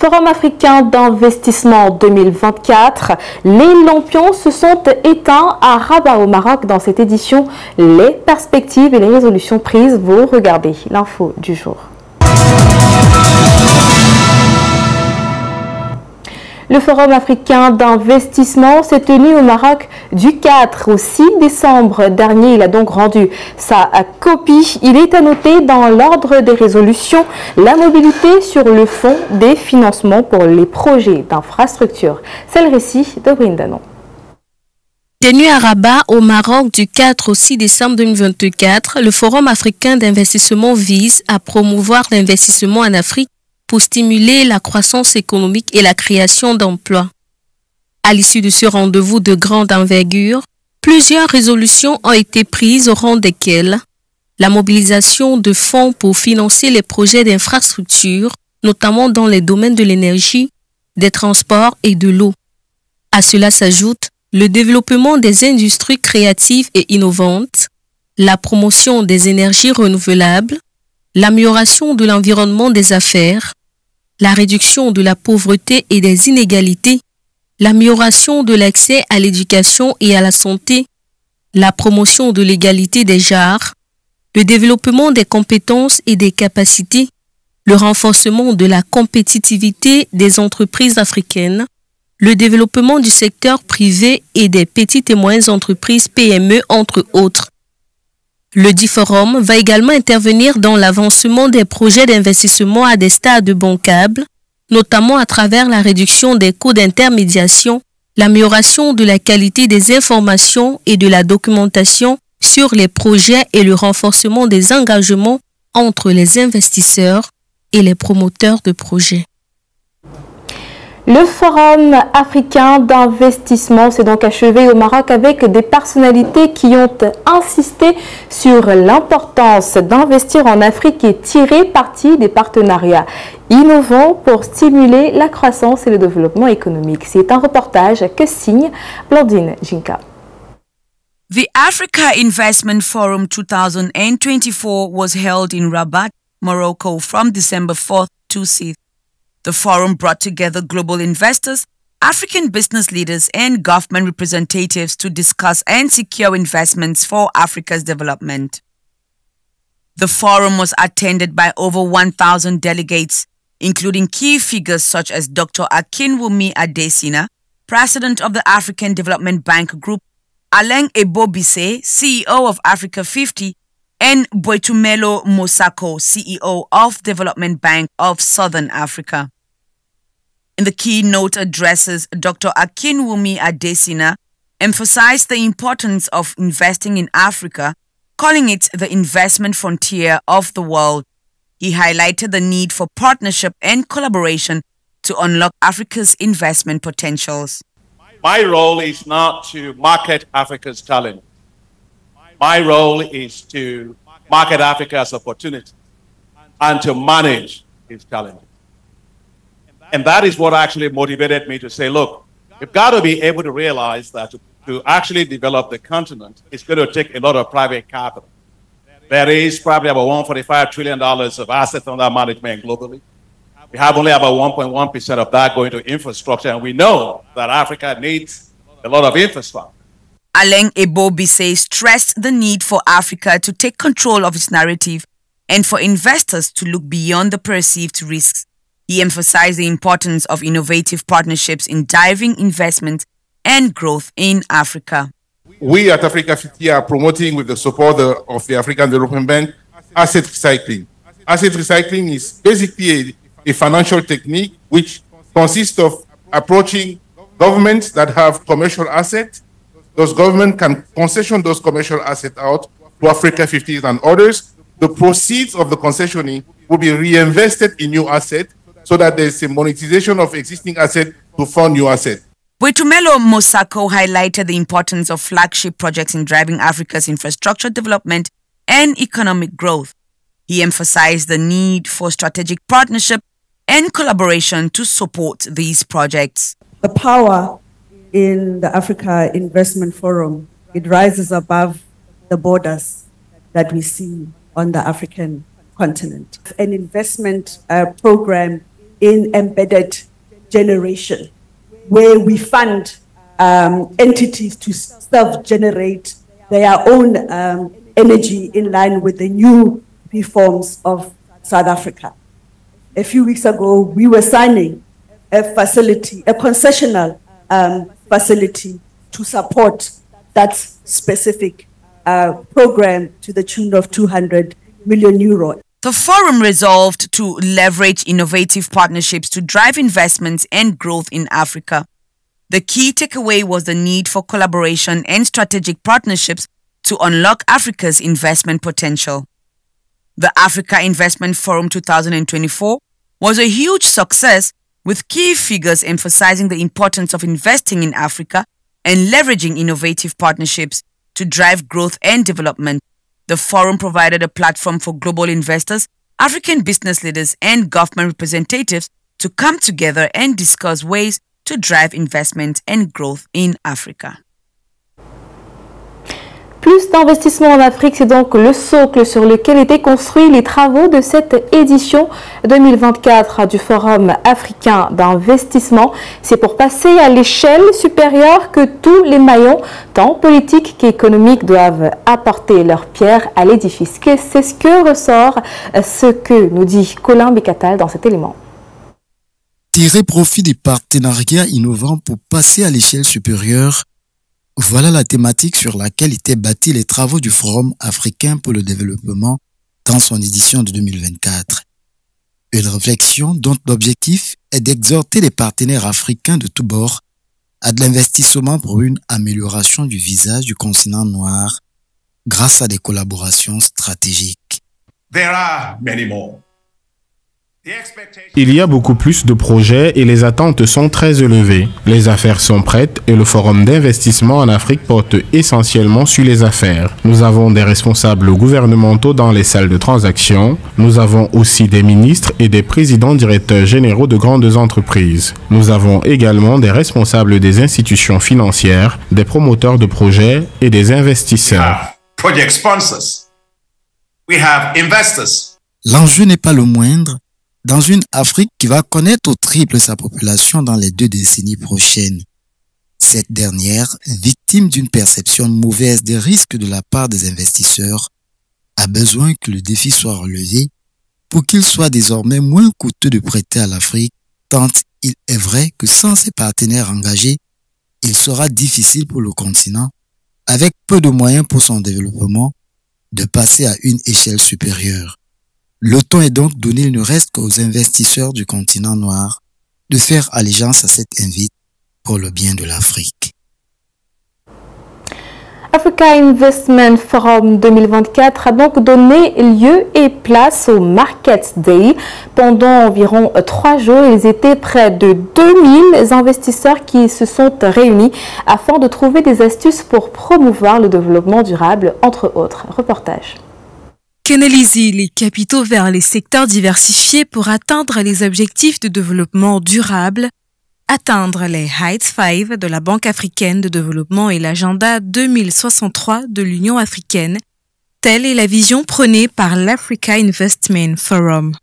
Forum africain d'investissement 2024, les lampions se sont éteints à Rabat au Maroc. Dans cette édition, les perspectives et les résolutions prises, vous regardez l'info du jour. Le Forum africain d'investissement s'est tenu au Maroc du 4 au 6 décembre dernier. Il a donc rendu sa copie. Il est à noter dans l'ordre des résolutions la mobilité sur le fonds des financements pour les projets d'infrastructure. C'est le récit de Brindanon. Tenu à Rabat, au Maroc, du 4 au 6 décembre 2024, le Forum africain d'investissement vise à promouvoir l'investissement en Afrique pour stimuler la croissance économique et la création d'emplois. À l'issue de ce rendez-vous de grande envergure, plusieurs résolutions ont été prises au rang desquelles la mobilisation de fonds pour financer les projets d'infrastructure, notamment dans les domaines de l'énergie, des transports et de l'eau. À cela s'ajoute le développement des industries créatives et innovantes, la promotion des énergies renouvelables, l'amélioration de l'environnement des affaires, la réduction de la pauvreté et des inégalités, l'amélioration de l'accès à l'éducation et à la santé, la promotion de l'égalité des genres, le développement des compétences et des capacités, le renforcement de la compétitivité des entreprises africaines, le développement du secteur privé et des petites et moyennes entreprises PME, entre autres. Le dit forum va également intervenir dans l'avancement des projets d'investissement à des stades bancables, notamment à travers la réduction des coûts d'intermédiation, l'amélioration de la qualité des informations et de la documentation sur les projets et le renforcement des engagements entre les investisseurs et les promoteurs de projets. Le Forum africain d'investissement s'est donc achevé au Maroc avec des personnalités qui ont insisté sur l'importance d'investir en Afrique et tirer parti des partenariats innovants pour stimuler la croissance et le développement économique. C'est un reportage que signe Blandine Jinka. The Africa Investment Forum 2024 was held in Rabat, Morocco from December 4th to 6th. The forum brought together global investors, African business leaders, and government representatives to discuss and secure investments for Africa's development. The forum was attended by over 1,000 delegates, including key figures such as Dr. Akinwumi Adesina, President of the African Development Bank Group, Alain Ebobisse, CEO of Africa 50, and Boitumelo Mosako, CEO of Development Bank of Southern Africa. In the keynote addresses, Dr. Akinwumi Adesina emphasized the importance of investing in Africa, calling it the investment frontier of the world. He highlighted the need for partnership and collaboration to unlock Africa's investment potentials. My role is not to market Africa's talent. My role is to market Africa's opportunity and to manage its talent. And that is what actually motivated me to say, look, we've got to be able to realize that to actually develop the continent, it's going to take a lot of private capital. There is probably about $145 trillion of assets under management globally. We have only about 1.1% of that going to infrastructure, and we know that Africa needs a lot of infrastructure. Alain Ebobisse stressed the need for Africa to take control of its narrative and for investors to look beyond the perceived risks. He emphasized the importance of innovative partnerships in driving investment and growth in Africa. We at Africa 50 are promoting, with the support of the African Development Bank, asset recycling. Asset recycling is basically a financial technique which consists of approaching governments that have commercial assets. Those governments can concession those commercial assets out to Africa 50 and others. The proceeds of the concessioning will be reinvested in new assets so that there's a monetization of existing assets to fund new assets. Boitumelo Mosako highlighted the importance of flagship projects in driving Africa's infrastructure development and economic growth. He emphasized the need for strategic partnership and collaboration to support these projects. The power in the Africa Investment Forum, it rises above the borders that we see on the African continent. An investment program in embedded generation, where we fund entities to self-generate their own energy in line with the new reforms of South Africa. A few weeks ago, we were signing a facility, a concessional facility to support that specific program to the tune of 200 million euro. The forum resolved to leverage innovative partnerships to drive investments and growth in Africa. The key takeaway was the need for collaboration and strategic partnerships to unlock Africa's investment potential. The Africa Investment Forum 2024 was a huge success, with key figures emphasizing the importance of investing in Africa and leveraging innovative partnerships to drive growth and development. The forum provided a platform for global investors, African business leaders, and government representatives to come together and discuss ways to drive investment and growth in Africa. Plus d'investissements en Afrique, c'est donc le socle sur lequel étaient construits les travaux de cette édition 2024 du Forum africain d'investissement. C'est pour passer à l'échelle supérieure que tous les maillons, tant politiques qu'économiques, doivent apporter leur pierre à l'édifice. C'est ce que ressort, ce que nous dit Colin Bekatal dans cet élément. Tirer profit des partenariats innovants pour passer à l'échelle supérieure, voilà la thématique sur laquelle étaient bâtis les travaux du Forum africain pour le développement dans son édition de 2024. Une réflexion dont l'objectif est d'exhorter les partenaires africains de tous bords à de l'investissement pour une amélioration du visage du continent noir grâce à des collaborations stratégiques. There are many more. Il y a beaucoup plus de projets et les attentes sont très élevées. Les affaires sont prêtes et le forum d'investissement en Afrique porte essentiellement sur les affaires. Nous avons des responsables gouvernementaux dans les salles de transaction. Nous avons aussi des ministres et des présidents directeurs généraux de grandes entreprises. Nous avons également des responsables des institutions financières, des promoteurs de projets et des investisseurs. Project sponsors. We have investors. L'enjeu n'est pas le moindre. Dans une Afrique qui va connaître au triple sa population dans les 2 décennies prochaines. Cette dernière, victime d'une perception mauvaise des risques de la part des investisseurs, a besoin que le défi soit relevé pour qu'il soit désormais moins coûteux de prêter à l'Afrique, tant il est vrai que sans ses partenaires engagés, il sera difficile pour le continent, avec peu de moyens pour son développement, de passer à une échelle supérieure. Le temps est donc donné, il ne reste qu'aux investisseurs du continent noir de faire allégeance à cet invite pour le bien de l'Afrique. Africa Investment Forum 2024 a donc donné lieu et place au Market Day. Pendant environ 3 jours, ils étaient près de 2000 investisseurs qui se sont réunis afin de trouver des astuces pour promouvoir le développement durable, entre autres. Reportage. Canaliser les capitaux vers les secteurs diversifiés pour atteindre les objectifs de développement durable, atteindre les Heights 5 de la Banque africaine de développement et l'agenda 2063 de l'Union africaine, telle est la vision prônée par l'Africa Investment Forum.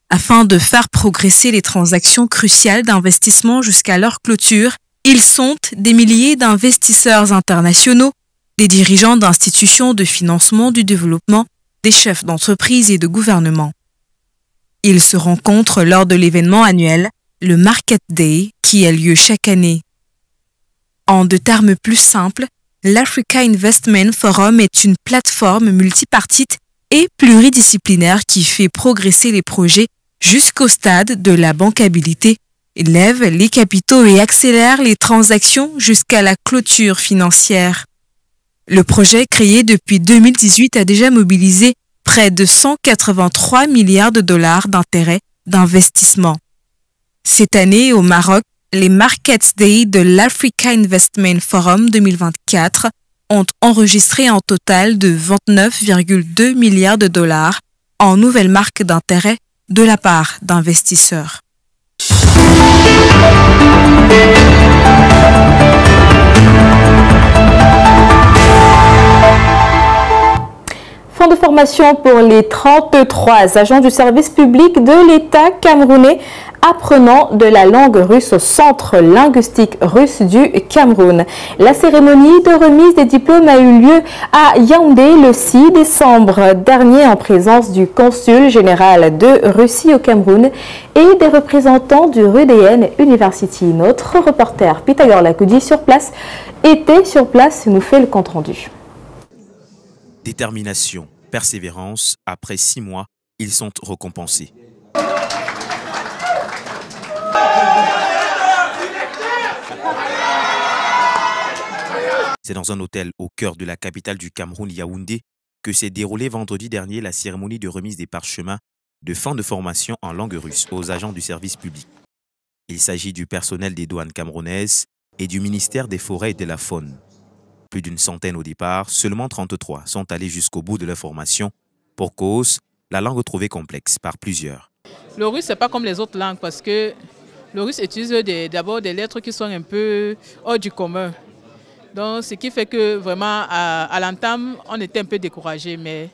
Afin de faire progresser les transactions cruciales d'investissement jusqu'à leur clôture, ils sont des milliers d'investisseurs internationaux, des dirigeants d'institutions de financement du développement, des chefs d'entreprise et de gouvernement. Ils se rencontrent lors de l'événement annuel, le Market Day, qui a lieu chaque année. En de termes plus simples, l'Africa Investment Forum est une plateforme multipartite et pluridisciplinaire qui fait progresser les projets jusqu'au stade de la bancabilité, lève les capitaux et accélère les transactions jusqu'à la clôture financière. Le projet, créé depuis 2018, a déjà mobilisé près de 183 milliards de dollars d'intérêts d'investissement. Cette année, au Maroc, les Market Day de l'Africa Investment Forum 2024 ont enregistré un total de 29,2 milliards de dollars en nouvelles marques d'intérêt de la part d'investisseurs. Fin camp de formation pour les 33 agents du service public de l'État camerounais apprenant de la langue russe au Centre linguistique russe du Cameroun. La cérémonie de remise des diplômes a eu lieu à Yaoundé le 6 décembre dernier en présence du consul général de Russie au Cameroun et des représentants du RUDN University. Notre reporter Pythagore Lakoudi était sur place et nous fait le compte-rendu. Détermination, persévérance, après 6 mois, ils sont récompensés. C'est dans un hôtel au cœur de la capitale du Cameroun, Yaoundé, que s'est déroulée vendredi dernier la cérémonie de remise des parchemins de fin de formation en langue russe aux agents du service public. Il s'agit du personnel des douanes camerounaises et du ministère des Forêts et de la Faune. Plus d'une centaine au départ, seulement 33 sont allés jusqu'au bout de leur formation. Pour cause, la langue trouvée complexe par plusieurs. Le russe, ce n'est pas comme les autres langues parce que le russe utilise d'abord des lettres qui sont un peu hors du commun. Donc, ce qui fait que vraiment, à l'entame, on était un peu découragés, mais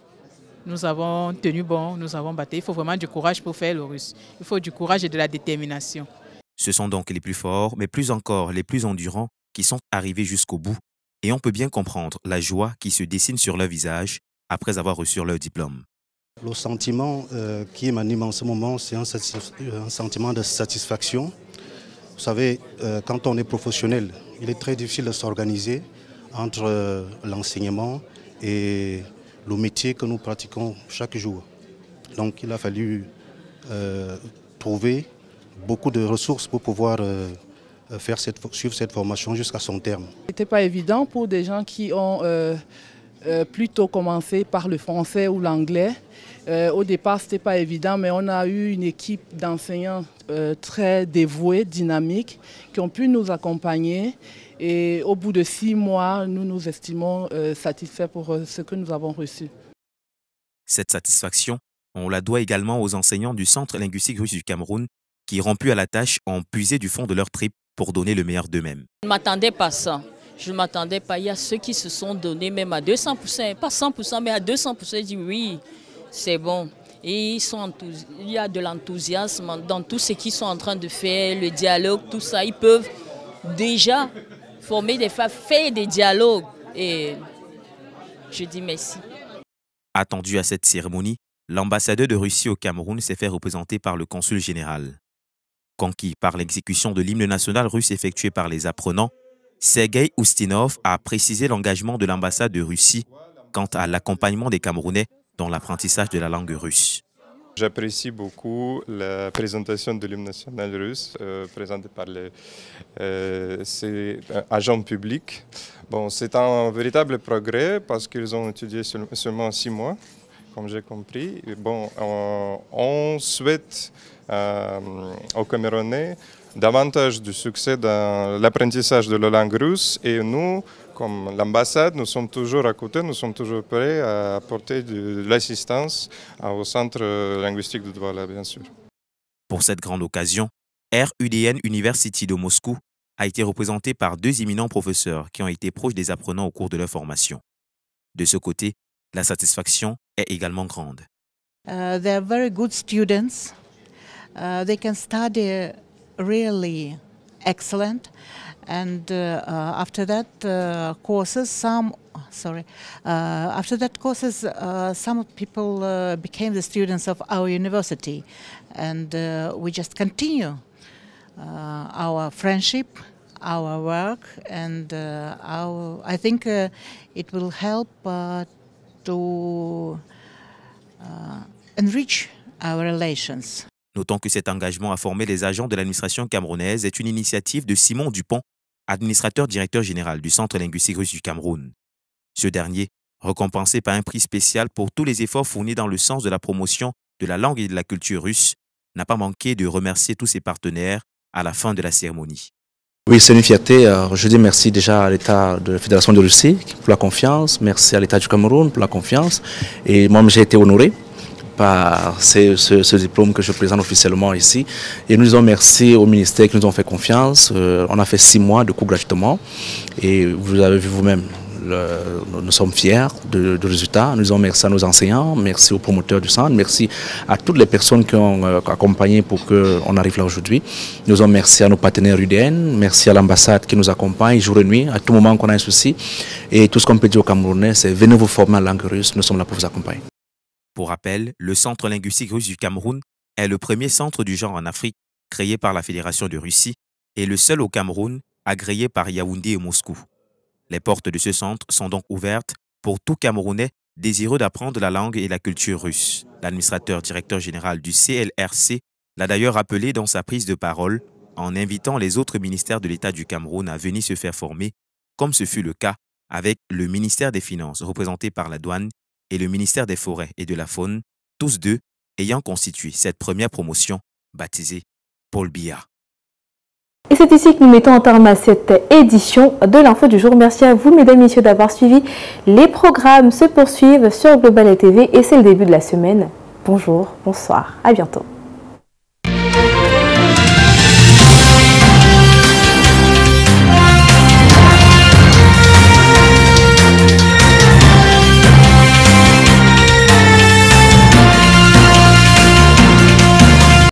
nous avons tenu bon, nous avons battu. Il faut vraiment du courage pour faire le russe. Il faut du courage et de la détermination. Ce sont donc les plus forts, mais plus encore les plus endurants qui sont arrivés jusqu'au bout. Et on peut bien comprendre la joie qui se dessine sur leur visage après avoir reçu leur diplôme. Le sentiment qui m'anime en ce moment, c'est un sentiment de satisfaction. Vous savez, quand on est professionnel, il est très difficile de s'organiser entre l'enseignement et le métier que nous pratiquons chaque jour. Donc il a fallu trouver beaucoup de ressources pour pouvoir suivre cette formation jusqu'à son terme. Ce n'était pas évident pour des gens qui ont plutôt commencé par le français ou l'anglais. Au départ, ce n'était pas évident, mais on a eu une équipe d'enseignants très dévoués, dynamiques, qui ont pu nous accompagner. Et au bout de 6 mois, nous nous estimons satisfaits pour ce que nous avons reçu. Cette satisfaction, on la doit également aux enseignants du Centre linguistique russe du Cameroun qui, rompus à la tâche, ont puisé du fond de leur tripes pour donner le meilleur d'eux-mêmes. Je ne m'attendais pas à ça. Je ne m'attendais pas. Il y a ceux qui se sont donnés même à 200%, pas 100%, mais à 200%. Ils disent oui, c'est bon. Et il y a de l'enthousiasme dans tout ce qu'ils sont en train de faire, le dialogue, tout ça. Ils peuvent déjà former des femmes, faire des dialogues. Et je dis merci. Attendu à cette cérémonie, l'ambassadeur de Russie au Cameroun s'est fait représenter par le consul général. Conquis par l'exécution de l'hymne national russe effectué par les apprenants, Sergei Oustinov a précisé l'engagement de l'ambassade de Russie quant à l'accompagnement des Camerounais dans l'apprentissage de la langue russe. J'apprécie beaucoup la présentation de l'hymne national russe présentée par ces agents publics. Bon, c'est un véritable progrès parce qu'ils ont étudié seulement 6 mois, comme j'ai compris. Bon, on souhaite aux Camerounais davantage de succès dans l'apprentissage de la langue russe et nous, comme l'ambassade, nous sommes toujours à côté, nous sommes toujours prêts à apporter de l'assistance au Centre linguistique de Douala, bien sûr. Pour cette grande occasion, RUDN University de Moscou a été représenté par 2 éminents professeurs qui ont été proches des apprenants au cours de leur formation. De ce côté, la satisfaction est également grande. They are very good students. They can study really excellent. And after that courses, some people became the students of our university, and we just continue our friendship, our work, and I think it will help to enrich our relations. Notons que cet engagement à former les agents de l'administration camerounaise est une initiative de Simon Dupont, administrateur-directeur général du Centre linguistique russe du Cameroun. Ce dernier, récompensé par un prix spécial pour tous les efforts fournis dans le sens de la promotion de la langue et de la culture russe, n'a pas manqué de remercier tous ses partenaires à la fin de la cérémonie. Oui, c'est une fierté. Je dis merci déjà à l'État de la Fédération de Russie pour la confiance, merci à l'État du Cameroun pour la confiance, et moi j'ai été honoré par ce diplôme que je présente officiellement ici. Et nous disons merci au ministère qui nous ont fait confiance. On a fait 6 mois de cours gratuitement et vous avez vu vous-même nous sommes fiers du résultat. Nous disons merci à nos enseignants, merci aux promoteurs du centre, merci à toutes les personnes qui ont accompagné pour qu'on arrive là aujourd'hui. Nous disons merci à nos partenaires UDN, merci à l'ambassade qui nous accompagne jour et nuit, à tout moment qu'on a un souci. Et tout ce qu'on peut dire aux Camerounais, c'est venez vous former en langue russe, nous sommes là pour vous accompagner. Pour rappel, le Centre linguistique russe du Cameroun est le premier centre du genre en Afrique créé par la Fédération de Russie et le seul au Cameroun agréé par Yaoundé et Moscou. Les portes de ce centre sont donc ouvertes pour tout Camerounais désireux d'apprendre la langue et la culture russe. L'administrateur directeur général du CLRC l'a d'ailleurs rappelé dans sa prise de parole en invitant les autres ministères de l'État du Cameroun à venir se faire former, comme ce fut le cas avec le ministère des Finances représenté par la douane et le ministère des Forêts et de la Faune, tous deux ayant constitué cette première promotion baptisée Paul Biya. Et c'est ici que nous mettons en terme à cette édition de l'Info du jour. Merci à vous, mesdames et messieurs, d'avoir suivi. Les programmes se poursuivent sur Global TV et c'est le début de la semaine. Bonjour, bonsoir, à bientôt.